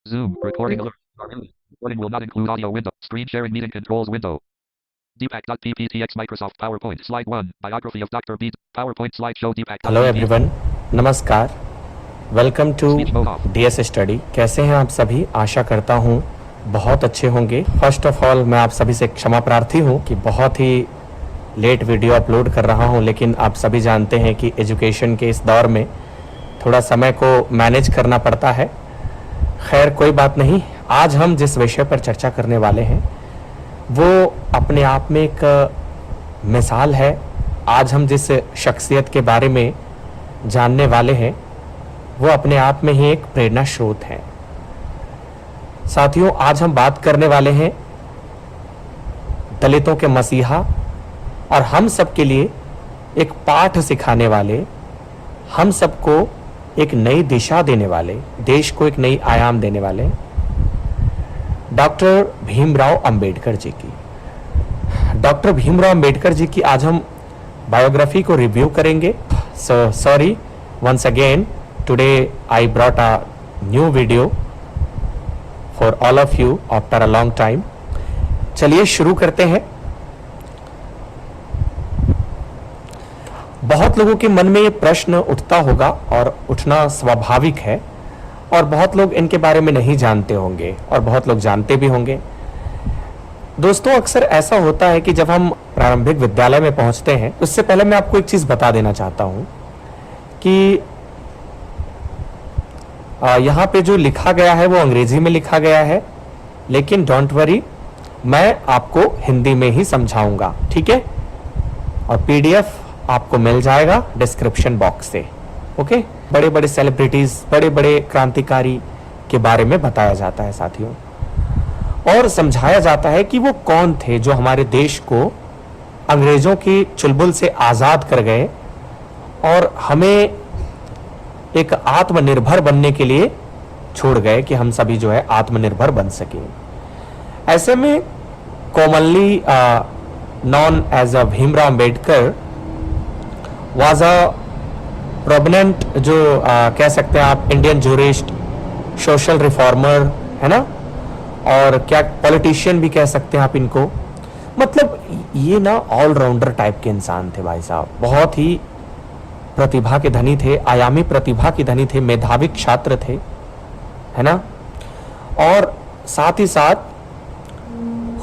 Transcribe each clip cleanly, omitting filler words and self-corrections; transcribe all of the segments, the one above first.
Zoom. Recording ठीक। alert. Recording will not include audio window. Screen sharing meeting controls window. Deepak.pptx Microsoft PowerPoint. Slide 1. Biography of Dr. Beat. PowerPoint slideshow Deepak. Hello everyone, नमस्कार। Welcome to Speech mode off. DS study. कैसे हैं आप सभी? आशा करता हूँ बहुत अच्छे होंगे। फर्स्ट ऑफ ऑल मैं आप सभी से क्षमा प्रार्थी हूँ कि बहुत ही लेट वीडियो अपलोड कर रहा हूँ, लेकिन आप सभी जानते हैं कि एजुकेशन के इस दौर में थोड़ा समय को मैनेज करना पड़ता है। खैर कोई बात नहीं। आज हम जिस विषय पर चर्चा करने वाले हैं वो अपने आप में एक मिसाल है। आज हम जिस शख्सियत के बारे में जानने वाले हैं वो अपने आप में ही एक प्रेरणा स्रोत है। साथियों, आज हम बात करने वाले हैं दलितों के मसीहा और हम सब के लिए एक पाठ सिखाने वाले, हम सबको एक नई दिशा देने वाले, देश को एक नई आयाम देने वाले डॉक्टर भीमराव अंबेडकर जी की। डॉक्टर भीमराव अंबेडकर जी की आज हम बायोग्राफी को रिव्यू करेंगे। So sorry once again, today I brought a new video for all of you after a long time. चलिए शुरू करते हैं। बहुत लोगों के मन में ये प्रश्न उठता होगा और उठना स्वाभाविक है, और बहुत लोग इनके बारे में नहीं जानते होंगे और बहुत लोग जानते भी होंगे। दोस्तों, अक्सर ऐसा होता है कि जब हम प्रारंभिक विद्यालय में पहुंचते हैं, उससे पहले मैं आपको एक चीज बता देना चाहता हूं कि यहां पे जो लिखा गया है वो अंग्रेजी में लिखा गया है, लेकिन डोंट वरी, मैं आपको हिंदी में ही समझाऊंगा, ठीक है? और पीडीएफ आपको मिल जाएगा डिस्क्रिप्शन बॉक्स से। ओके? बड़े बड़े सेलिब्रिटीज, बड़े बड़े क्रांतिकारी के बारे में बताया जाता है साथियों, और समझाया जाता है कि वो कौन थे जो हमारे देश को अंग्रेजों की चुलबुल से आजाद कर गए और हमें एक आत्मनिर्भर बनने के लिए छोड़ गए कि हम सभी जो है आत्मनिर्भर बन सके। ऐसे में commonly known as a Bhimrao Ambedkar was a prominent, जो कह सकते हैं आप, इंडियन जूरिस्ट, सोशल रिफॉर्मर, है ना, और क्या पॉलिटिशियन भी कह सकते हैं आप इनको। मतलब ये ना ऑलराउंडर टाइप के इंसान थे भाई साहब। बहुत ही प्रतिभा के धनी थे, आयामी प्रतिभा के धनी थे, मेधावी छात्र थे, है ना, और साथ ही साथ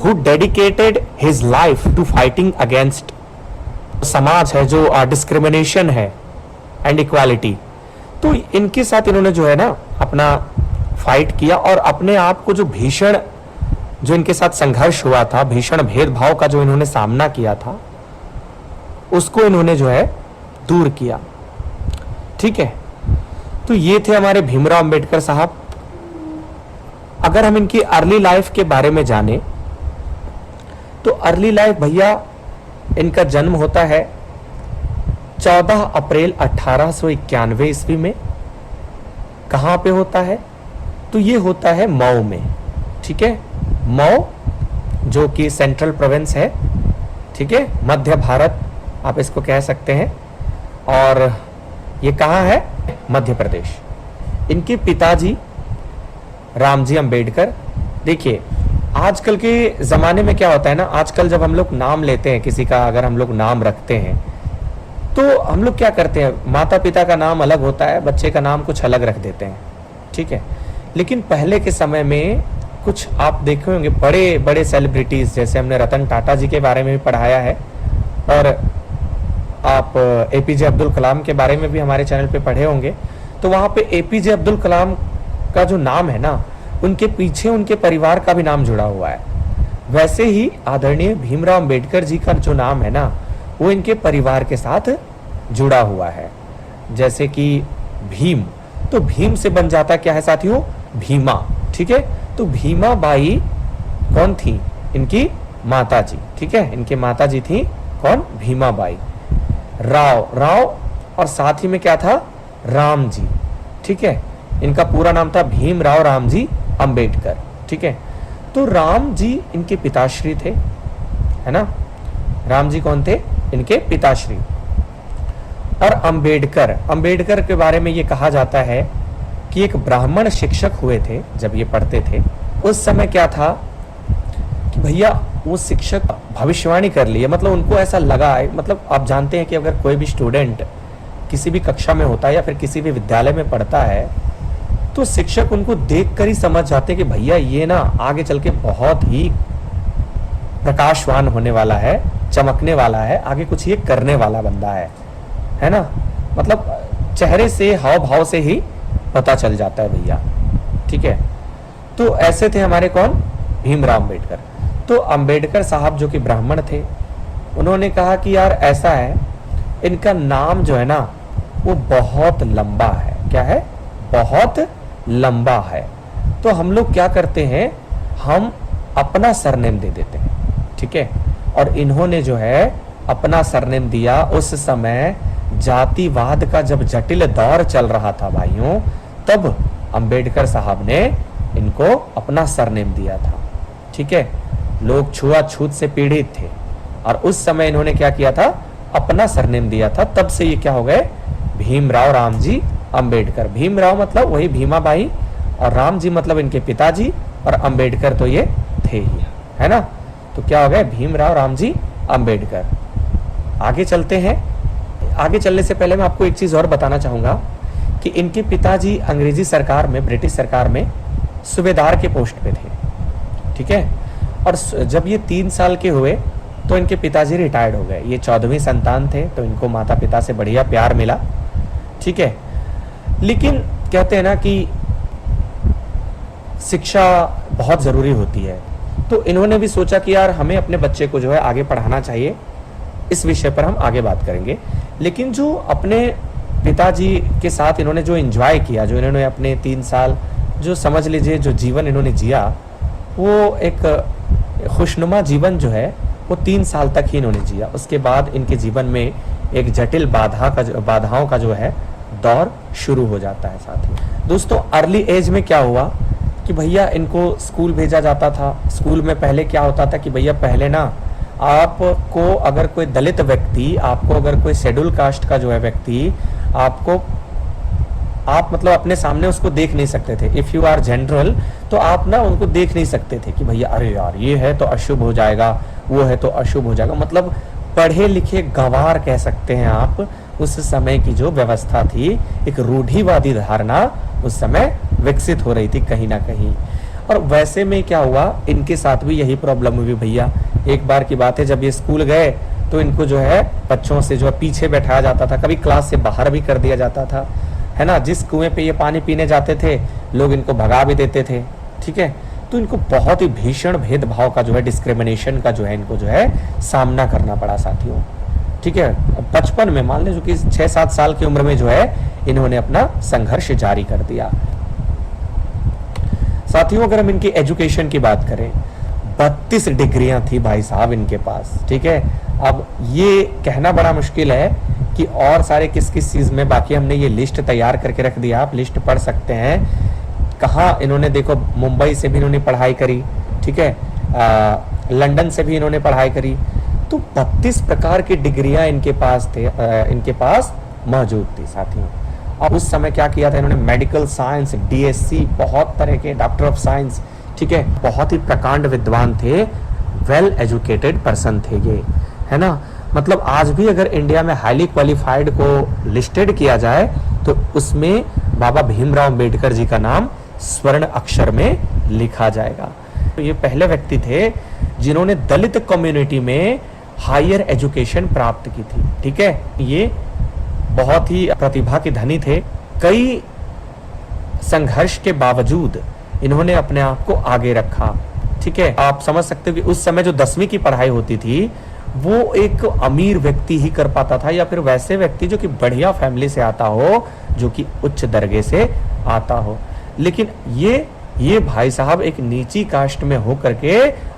who dedicated his life to fighting against समाज है जो डिस्क्रिमिनेशन है एंड इक्वालिटी। तो इनके साथ इन्होंने जो है ना अपना फाइट किया, और अपने आप को जो भीषण, जो इनके साथ संघर्ष हुआ था, भीषण भेदभाव का जो इन्होंने सामना किया था, उसको इन्होंने जो है दूर किया। ठीक है? तो ये थे हमारे भीमराव अंबेडकर साहब। अगर हम इनकी अर्ली लाइफ के बारे में जाने तो अर्ली लाइफ भैया, इनका जन्म होता है 14 अप्रैल 1891 ईस्वी में। कहां पे होता है? तो ये होता है मऊ में। ठीक है? मऊ जो कि सेंट्रल प्रोविंस है, ठीक है, मध्य भारत आप इसको कह सकते हैं। और ये कहां है? मध्य प्रदेश। इनके पिताजी रामजी अंबेडकर। देखिए आजकल के ज़माने में क्या होता है ना, आजकल जब हम लोग नाम लेते हैं किसी का, अगर हम लोग नाम रखते हैं तो हम लोग क्या करते हैं, माता पिता का नाम अलग होता है, बच्चे का नाम कुछ अलग रख देते हैं, ठीक है। लेकिन पहले के समय में कुछ आप देखे होंगे बड़े बड़े सेलिब्रिटीज़, जैसे हमने रतन टाटा जी के बारे में भी पढ़ाया है, और आप एपीजे अब्दुल कलाम के बारे में भी हमारे चैनल पे पढ़े होंगे। तो वहाँ पे एपीजे अब्दुल कलाम का जो नाम है ना, उनके पीछे उनके परिवार का भी नाम जुड़ा हुआ है। वैसे ही आदरणीय भीमराव अंबेडकर जी का जो नाम है ना, वो इनके परिवार के साथ जुड़ा हुआ है। जैसे कि भीम, तो भीम से बन जाता क्या है साथियों? भीमा। ठीक है? तो भीमा बाई कौन थी? इनकी माता जी। ठीक है? इनके माता जी थी कौन? भीमा बाई। राव, राव, और साथ ही में क्या था? राम जी। ठीक है? इनका पूरा नाम था भीमराव रामजी अंबेडकर। ठीक है? तो राम जी इनके पिताश्री थे, है ना। राम जी कौन थे? इनके पिताश्री। और अंबेडकर, अंबेडकर के बारे में ये कहा जाता है कि एक ब्राह्मण शिक्षक हुए थे जब ये पढ़ते थे। उस समय क्या था कि भैया वो शिक्षक भविष्यवाणी कर लिए, मतलब उनको ऐसा लगा, मतलब आप जानते हैं कि अगर कोई भी स्टूडेंट किसी भी कक्षा में होता है या फिर किसी भी विद्यालय में पढ़ता है तो शिक्षक उनको देखकर ही समझ जाते हैं कि भैया ये ना आगे चल के बहुत ही प्रकाशवान होने वाला है, चमकने वाला है, आगे कुछ ये करने वाला बंदा है ना। मतलब चेहरे से, हाव भाव से ही पता चल जाता है भैया, ठीक है। तो ऐसे थे हमारे कौन, भीमराव अंबेडकर। तो अंबेडकर साहब जो कि ब्राह्मण थे, उन्होंने कहा कि यार ऐसा है, इनका नाम जो है ना वो बहुत लंबा है। क्या है, बहुत लंबा है। तो हम लोग क्या करते हैं, हम अपना सरनेम दे देते हैं, ठीक है। और इन्होंने जो है अपना सरनेम दिया। उस समय जातिवाद का जब जटिल दौर चल रहा था भाइयों, तब अंबेडकर साहब ने इनको अपना सरनेम दिया था, ठीक है। लोग छुआछूत से पीड़ित थे और उस समय इन्होंने क्या किया था, अपना सरनेम दिया था। तब से ये क्या हो गए, भीमराव रामजी अंबेडकर। भीमराव मतलब वही भीमा बाई और राम जी मतलब इनके पिताजी और अंबेडकर तो ये थे ही, है ना। तो क्या हो गए, भीमराव रामजी अंबेडकर। आगे चलते हैं। आगे चलने से पहले मैं आपको एक चीज और बताना चाहूंगा कि इनके पिताजी अंग्रेजी सरकार में, ब्रिटिश सरकार में सूबेदार के पोस्ट पे थे, ठीक है। और जब ये 3 साल के हुए तो इनके पिताजी रिटायर्ड हो गए। ये 14वीं संतान थे तो इनको माता पिता से बढ़िया प्यार मिला, ठीक है। लेकिन कहते हैं ना कि शिक्षा बहुत जरूरी होती है, तो इन्होंने भी सोचा कि यार हमें अपने बच्चे को जो है आगे पढ़ाना चाहिए। इस विषय पर हम आगे बात करेंगे। लेकिन जो अपने पिताजी के साथ इन्होंने जो एंजॉय किया, जो इन्होंने अपने 3 साल जो समझ लीजिए जो जीवन इन्होंने जिया, वो एक खुशनुमा जीवन जो है वो 3 साल तक ही इन्होंने जिया। उसके बाद इनके जीवन में एक जटिल बाधाओं का जो है दौर शुरू हो जाता है। साथियों दोस्तों, अर्ली एज में क्या हुआ कि भैया इनको स्कूल भेजा जाता था। स्कूल में पहले क्या होता था कि भैया पहले ना आपको अगर कोई दलित व्यक्ति, आपको अगर कोई शेड्यूल कास्ट का जो है व्यक्ति, आपको आप मतलब अपने सामने उसको देख नहीं सकते थे। इफ यू आर जनरल तो आप ना उनको देख नहीं सकते थे कि भैया अरे यार ये है तो अशुभ हो जाएगा, वो है तो अशुभ हो जाएगा। मतलब पढ़े लिखे गंवार कह सकते हैं आप। उस समय की जो व्यवस्था थी, एक रूढ़िवादी धारणा उस समय विकसित हो रही थी कहीं ना कहीं। और वैसे में क्या हुआ, इनके साथ भी यही प्रॉब्लम हुई भैया। एक बार की बात है, जब ये स्कूल गए तो इनको जो है बच्चों से जो है पीछे बैठाया जाता था, कभी क्लास से बाहर भी कर दिया जाता था, है ना। जिस कुएं पे ये पानी पीने जाते थे लोग इनको भगा भी देते थे, ठीक है। तो इनको बहुत ही भीषण भेदभाव का जो है, डिस्क्रिमिनेशन का जो है इनको जो है सामना करना पड़ा साथियों, ठीक है। बचपन में मान लीजिए कि 6-7 साल की उम्र में जो है इन्होंने अपना संघर्ष जारी कर दिया। साथियों अगर हम इनकी एजुकेशन की बात करें, 32 डिग्रियां थी भाई साहब इनके पास, ठीक है। अब ये कहना बड़ा मुश्किल है कि और सारे किस किस चीज में, बाकी हमने ये लिस्ट तैयार करके रख दिया, आप लिस्ट पढ़ सकते हैं। कहाँ इन्होंने देखो, मुंबई से भी इन्होंने पढ़ाई करी, ठीक है, लंदन से भी इन्होंने पढ़ाई करी। तो 32 प्रकार की डिग्रियां इनके पास मौजूद थी साथियों। और उस समय क्या किया था इन्होंने, मेडिकल साइंस, डीएससी, बहुत तरह के डॉक्टर ऑफ साइंस, ठीक है। बहुत ही प्रकांड विद्वान थे, वेल एजुकेटेड पर्सन थे ये, है ना। मतलब आज भी अगर इंडिया में हाईली क्वालिफाइड को लिस्टेड किया जाए तो उसमें बाबा भीमराव अंबेडकर जी का नाम स्वर्ण अक्षर में लिखा जाएगा। तो ये पहले व्यक्ति थे जिन्होंने दलित कम्युनिटी में हायर एजुकेशन प्राप्त की थी, ठीक है। ये बहुत ही प्रतिभा के धनी थे। कई संघर्ष के बावजूद इन्होंने अपने आप को आगे रखा, ठीक है। आप समझ सकते हो कि उस समय जो 10वीं की पढ़ाई होती थी वो एक अमीर व्यक्ति ही कर पाता था, या फिर वैसे व्यक्ति जो कि बढ़िया फैमिली से आता हो, जो कि उच्च दर्जे से आता हो। लेकिन ये भाई साहब एक नीची कास्ट में होकर के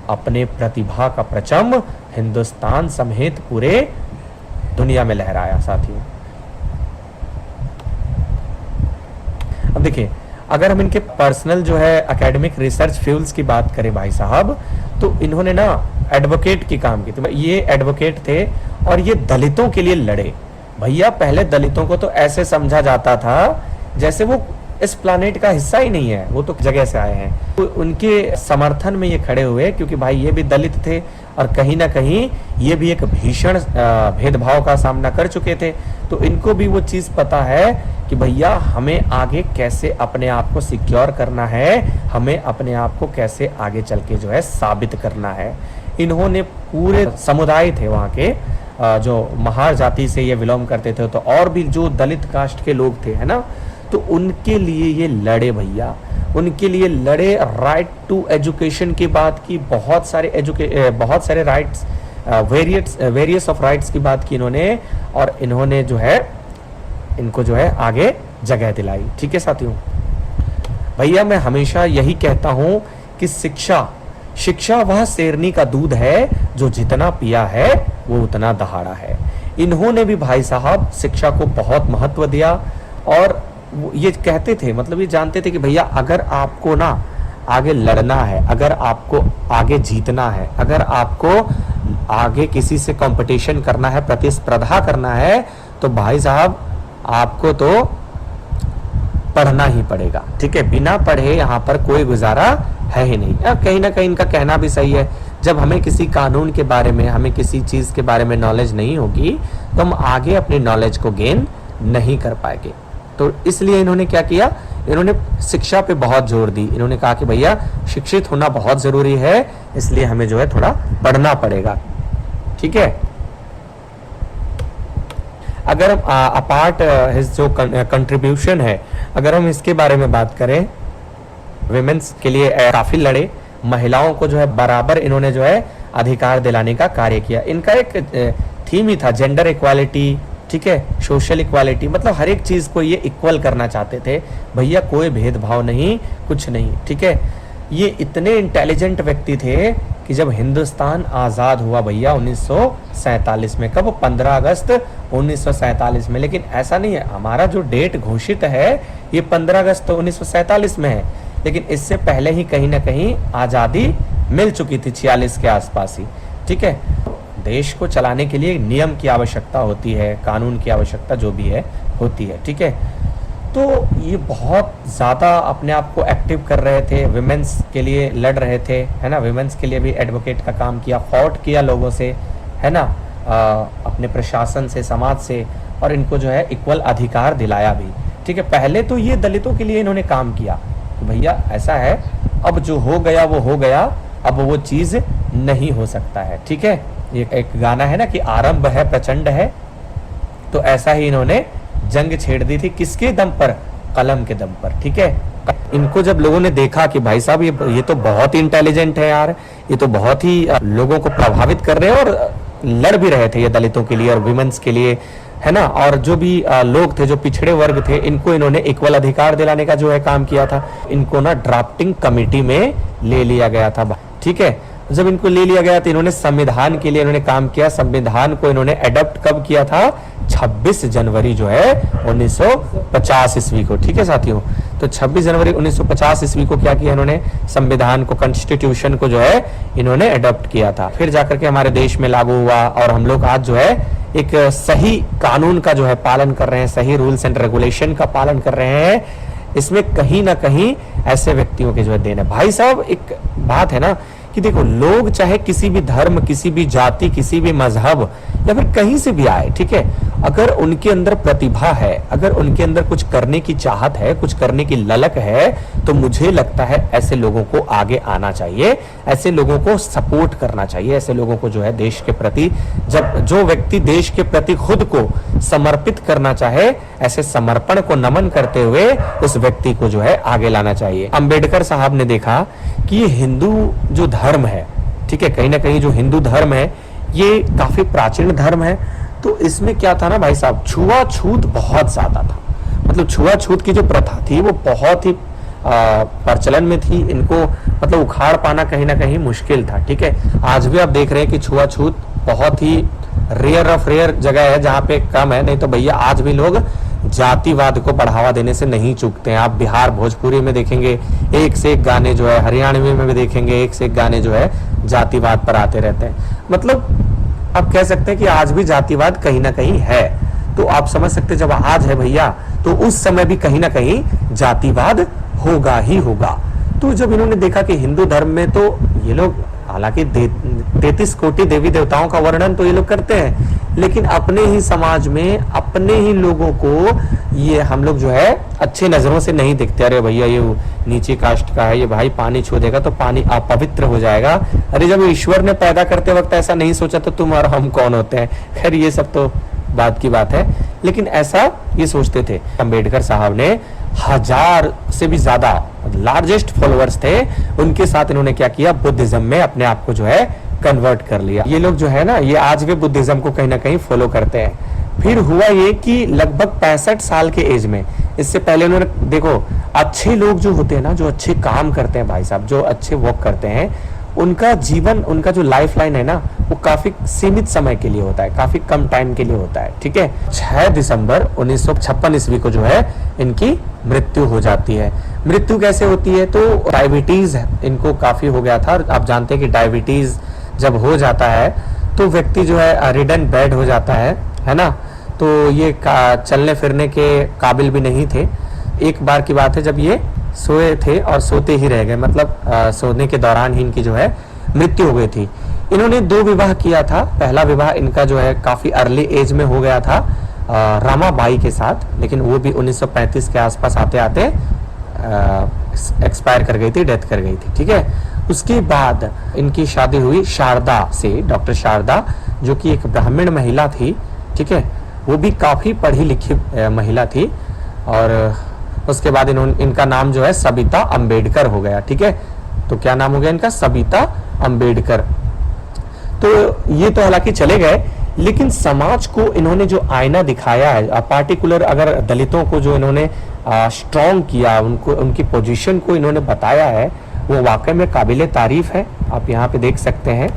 अपने प्रतिभा का परचम हिंदुस्तान समेत पूरे दुनिया में लहराया साथियों। अब देखिए, अगर हम इनके पर्सनल जो है एकेडमिक रिसर्च फील्ड्स की बात करें भाई साहब, तो इन्होंने ना एडवोकेट की काम की थी। ये एडवोकेट थे और ये दलितों के लिए लड़े। भैया पहले दलितों को तो ऐसे समझा जाता था जैसे वो इस प्लानेट का हिस्सा ही नहीं है, वो तो जगह से आए हैं। तो उनके समर्थन में ये खड़े हुए क्योंकि भाई ये भी दलित थे और कहीं ना कहीं ये भी एक भीषण भेदभाव का सामना कर चुके थे। तो इनको भी वो चीज पता है कि भैया हमें आगे कैसे अपने आप को सिक्योर करना है, हमें अपने आप को कैसे आगे चल के जो है साबित करना है। इन्होंने पूरे समुदाय थे वहाँ के जो महार जाति से ये बिलोंग करते थे, तो और भी जो दलित कास्ट के लोग थे, है ना, तो उनके लिए ये लड़े भैया, उनके लिए लड़े। राइट टू एजुकेशन की बात की, बहुत सारे राइट्स, वेरियस ऑफ राइट्स की बात की इन्होंने, और इन्होंने जो है इनको जो है आगे जगह दिलाई। ठीक है साथियों, भैया मैं हमेशा यही कहता हूं कि शिक्षा वह शेरनी का दूध है जो जितना पिया है वो उतना दहाड़ा है। इन्होंने भी भाई साहब शिक्षा को बहुत महत्व दिया, और ये कहते थे, मतलब ये जानते थे कि भैया अगर आपको ना आगे लड़ना है, अगर आपको आगे जीतना है, अगर आपको आगे किसी से कंपटीशन करना है, प्रतिस्पर्धा करना है, तो भाई साहब आपको तो पढ़ना ही पड़ेगा। ठीक है, बिना पढ़े यहाँ पर कोई गुजारा है ही नहीं। कहीं ना कहीं इनका कहना भी सही है, जब हमें किसी कानून के बारे में, हमें किसी चीज के बारे में नॉलेज नहीं होगी तो हम आगे अपनी नॉलेज को गेन नहीं कर पाएंगे। तो इसलिए इन्होंने क्या किया, इन्होंने शिक्षा पे बहुत जोर दी। इन्होंने कहा कि भैया शिक्षित होना बहुत जरूरी है, इसलिए हमें जो है थोड़ा पढ़ना पड़ेगा। ठीक है, अगर हम अपार्ट हिज जो कंट्रीब्यूशन है, अगर हम इसके बारे में बात करें, विमेंस के लिए काफी लड़े, महिलाओं को जो है बराबर इन्होंने जो है अधिकार दिलाने का कार्य किया। इनका एक थीम ही था जेंडर इक्वालिटी, ठीक है, सोशल इक्वालिटी, मतलब हर एक चीज को ये इक्वल करना चाहते थे भैया, कोई भेदभाव नहीं, कुछ नहीं। ठीक है, ये इतने इंटेलिजेंट व्यक्ति थे कि जब हिंदुस्तान आजाद हुआ भैया 1947 में, कब, 15 अगस्त 1947 में, लेकिन ऐसा नहीं है, हमारा जो डेट घोषित है ये 15 अगस्त 1947 में है, लेकिन इससे पहले ही कहीं ना कहीं आजादी मिल चुकी थी 46 के आसपास ही। ठीक है, देश को चलाने के लिए नियम की आवश्यकता होती है, कानून की आवश्यकता जो भी है होती है। ठीक है, तो ये बहुत ज़्यादा अपने आप को एक्टिव कर रहे थे, विमेंस के लिए लड़ रहे थे, है ना, विमेंस के लिए भी एडवोकेट का काम किया, फॉट किया लोगों से, है ना, अपने प्रशासन से, समाज से, और इनको जो है इक्वल अधिकार दिलाया भी। ठीक है, पहले तो ये दलितों के लिए इन्होंने काम किया कि भैया ऐसा है, अब जो हो गया वो हो गया, अब वो चीज़ नहीं हो सकता है। ठीक है, ये एक गाना है ना कि आरंभ है प्रचंड है, तो ऐसा ही इन्होंने जंग छेड़ दी थी, किसके दम पर, कलम के दम पर। ठीक है, इनको जब लोगों ने देखा कि भाई साहब ये तो बहुत ही इंटेलिजेंट है यार, ये तो बहुत ही लोगों को प्रभावित कर रहे हैं, और लड़ भी रहे थे ये दलितों के लिए और विमेंस के लिए, है ना, और जो भी लोग थे, जो पिछड़े वर्ग थे, इनको इन्होंने इक्वल अधिकार दिलाने का जो है काम किया था। इनको ना ड्राफ्टिंग कमेटी में ले लिया गया था। ठीक है, जब इनको ले लिया गया तो इन्होंने संविधान के लिए इन्होंने काम किया। संविधान को इन्होंने अडॉप्ट कब किया था, 26 जनवरी जो है 1950 ईस्वी को। ठीक है साथियों, तो 26 जनवरी 1950 ईस्वी को क्या किया इन्होंने, संविधान को, कॉन्स्टिट्यूशन को जो है इन्होंने अडॉप्ट किया था। फिर जाकर के हमारे देश में लागू हुआ, और हम लोग आज जो है एक सही कानून का जो है पालन कर रहे हैं, सही रूल्स एंड रेगुलेशन का पालन कर रहे हैं। इसमें कहीं ना कहीं ऐसे व्यक्तियों के जो है देन है। भाई साहब एक बात है ना कि देखो, लोग चाहे किसी भी धर्म, किसी भी जाति, किसी भी मजहब या फिर कहीं से भी आए, ठीक है, अगर उनके अंदर प्रतिभा है, अगर उनके अंदर कुछ करने की चाहत है, कुछ करने की ललक है, तो मुझे लगता है ऐसे लोगों को आगे आना चाहिए, ऐसे लोगों को सपोर्ट करना चाहिए, ऐसे लोगों को जो है देश के प्रति, जब जो व्यक्ति देश के प्रति खुद को समर्पित करना चाहे, ऐसे समर्पण को नमन करते हुए उस व्यक्ति को जो है आगे लाना चाहिए। अंबेडकर साहब ने देखा कि ये हिंदू जो धर्म है, ठीक है, कहीं ना कहीं जो हिंदू धर्म है ये काफी प्राचीन धर्म है, तो इसमें क्या था ना भाई साहब, छुआछूत बहुत ज्यादा था। मतलब छुआछूत की जो प्रथा थी वो बहुत ही प्रचलन में थी, इनको मतलब उखाड़ पाना कहीं ना कहीं मुश्किल था। ठीक है, आज भी आप देख रहे हैं कि छुआछूत बहुत ही रेयर ऑफ रेयर जगह है जहाँ पे कम है, नहीं तो भैया आज भी लोग जातिवाद को बढ़ावा देने से नहीं चूकते हैं। आप बिहार भोजपुरी में देखेंगे एक से एक गाने जो है, हरियाणवी में भी देखेंगे एक से एक गाने जो है जातिवाद पर आते रहते हैं। मतलब आप कह सकते हैं कि आज भी जातिवाद कहीं ना कहीं है। तो आप समझ सकते हैं जब आज है भैया तो उस समय भी कहीं ना कहीं जातिवाद होगा ही होगा। तो जब इन्होंने देखा कि हिंदू धर्म में तो ये लोग हालांकि 33 कोटि देवी देवताओं का वर्णन तो ये लोग करते हैं, लेकिन अपने ही समाज में अपने ही लोगों को ये हम लोग जो है अच्छे नजरों से नहीं देखते। अरे भैया ये नीची कास्ट का है, ये भाई पानी छू देगा तो पानी अपवित्र हो जाएगा। अरे जब ईश्वर ने पैदा करते वक्त ऐसा नहीं सोचा तो तुम और हम कौन होते हैं। खैर ये सब तो बात की बात है, लेकिन ऐसा ये सोचते थे। अंबेडकर साहब ने 1000 से भी ज्यादा लार्जेस्ट फॉलोअर्स थे, उनके साथ इन्होंने क्या किया, बुद्धिज्म में अपने आप को जो है कन्वर्ट कर लिया। ये लोग जो है ना, ये आज भी बुद्धिज्म को कहीं ना कहीं फॉलो करते हैं। फिर हुआ ये कि लगभग 65 साल के एज में, इससे पहले उन्होंने देखो, अच्छे लोग जो होते हैं ना, जो अच्छे काम करते हैं भाई साहब, जो अच्छे वर्क करते हैं, उनका जीवन, उनका जो लाइफ लाइन है ना, वो काफी सीमित समय के लिए होता है, काफी कम टाइम के लिए होता है। ठीक है, 6 दिसंबर 1956 ईस्वी को जो है इनकी मृत्यु हो जाती है। मृत्यु कैसे होती है, तो डायबिटीज इनको काफी हो गया था। और आप जानते हैं कि डायबिटीज जब हो जाता है तो व्यक्ति जो है रिडन बेड हो जाता है ना। तो ये चलने फिरने के काबिल भी नहीं थे। एक बार की बात है जब ये सोए थे और सोते ही रह गए, मतलब सोने के दौरान ही इनकी जो है मृत्यु हो गई थी। इन्होंने 2 विवाह किया था। पहला विवाह इनका जो है काफी अर्ली एज में हो गया था रामाबाई के साथ, लेकिन वो भी 1935 के आसपास आते आते एक्सपायर कर गई थी, डेथ कर गई थी। ठीक है, उसके बाद इनकी शादी हुई शारदा से, डॉक्टर शारदा, जो कि एक ब्राह्मण महिला थी। ठीक है, वो भी काफी पढ़ी लिखी महिला थी। और उसके बाद इनका नाम जो है सबिता अंबेडकर हो गया। ठीक है, तो क्या नाम हो गया इनका, सबिता अंबेडकर। तो ये तो हालांकि चले गए, लेकिन समाज को इन्होंने जो आईना दिखाया है, पार्टिकुलर अगर दलितों को जो इन्होंने स्ट्रॉन्ग किया, उनको उनकी पोजीशन को इन्होंने बताया है, वो वाकई में काबिले तारीफ है। आप यहाँ पे देख सकते हैं,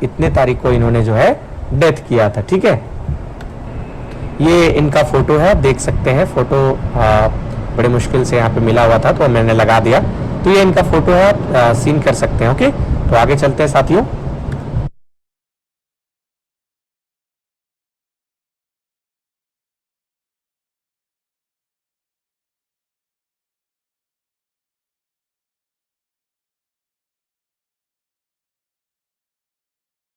इतने तारीख को इन्होंने जो है डेथ किया था। ठीक है, ये इनका फोटो है, देख सकते हैं। फोटो बड़े मुश्किल से यहाँ पे मिला हुआ था तो मैंने लगा दिया। तो ये इनका फोटो है, आप सीन कर सकते हैं। ओके, तो आगे चलते हैं साथियों।